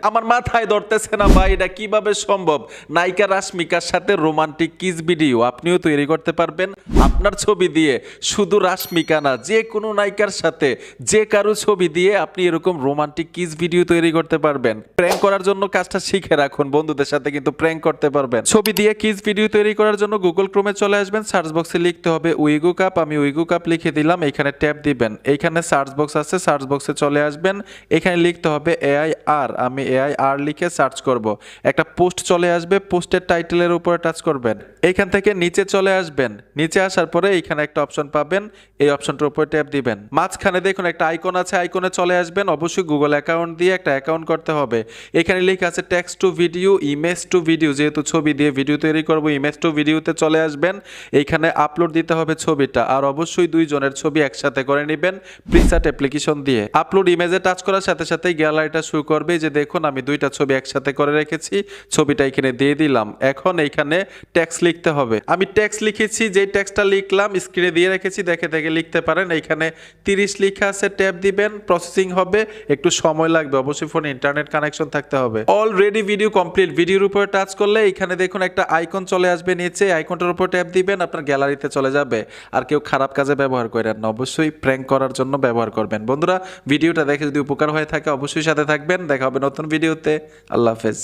আমার মাথায় ধরতেছে না ভাই, এটা কিভাবে সম্ভব? নায়িকা রাশমিকার সাথে রোমান্টিক কিস ভিডিও আপনিও তৈরি করতে পারবেন আপনার ছবি দিয়ে। শুধু রাশমিকা না, যে কোনো নায়িকার সাথে যে কারো ছবি দিয়ে আপনি এরকম রোমান্টিক কিস ভিডিও তৈরি করতে পারবেন। প্র্যাঙ্ক করার জন্য কাজটা শিখে রাখুন, বন্ধুদের সাথে কিন্তু প্র্যাঙ্ক করতে পারবেন। ছবি দিয়ে কিস ভিডিও তৈরি করার জন্য গুগল ক্রোমে চলে আসবেন, সার্চ বক্সে লিখতে হবে উইগো কাপ। আমি উইগো কাপ লিখে দিলাম, এখানে ট্যাপ দিবেন। এইখানে সার্চ বক্স আছে, সার্চ বক্সে চলে আসবেন, এখানে লিখতে হবে AIR। আমি AIR লিখে সার্চ করব, একটা পোস্ট চলে আসবে, পোস্টের টাইটেলের উপরে টাচ করবেন। এইখান থেকে নিচে চলে আসবেন, নিচে আসার পরে এইখানে একটা অপশন পাবেন, এই অপশনটার উপরে ট্যাপ দিবেন। মাঝখানে দেখুন একটা আইকন আছে, আইকনে চলে আসবেন। অবশ্যই গুগল অ্যাকাউন্ট দিয়ে একটা অ্যাকাউন্ট করতে হবে। এখানে লেখা আছে text to video, image to video. যেহেতু ছবি দিয়ে ভিডিও তৈরি করব, ইমেজ টু ভিডিওতে চলে আসবেন। এইখানে আপলোড দিতে হবে ছবিটা, আর অবশ্যই দুইজনের ছবি একসাথে করে নেবেন প্রিসেট অ্যাপ্লিকেশন দিয়ে। আপলোড ইমেজে টাচ করার সাথে সাথেই গ্যালারিটা শুরু করবে। যে দেখুন আমি দুইটা ছবি একসাথে করে রেখেছি, ছবিটা এখানে দিয়ে দিলাম। এখন এইখানে টেক্সট লিখতে হবে। আমি টেক্সট লিখেছি, যেই টেক্সটটা লিখলাম স্ক্রিনে দিয়ে রেখেছি, দেখে দেখে লিখতে পারেন। এইখানে 30 লেখা আছে, ট্যাপ দিবেন, প্রসেসিং হবে, একটু সময় লাগবে, অবশ্যই ফোনে ইন্টারনেট কানেকশন থাকতে হবে। Already video complete. ভিডিওর উপরে টাচ করলে এখানে দেখুন একটা আইকন চলে আসবে নিচে, আইকনটার উপর ট্যাপ দিবেন, আপনার গ্যালারিতে চলে যাবে। আর কেউ খারাপ কাজে ব্যবহার করেন না, অবশ্যই প্র্যাঙ্ক করার জন্য ব্যবহার করবেন। বন্ধুরা, ভিডিওটা দেখে যদি উপকার হয়ে থাকে অবশ্যই সাথে থাকবেন। দেখা হবে নতুন ভিডিওতে। আল্লাহ হাফেজ।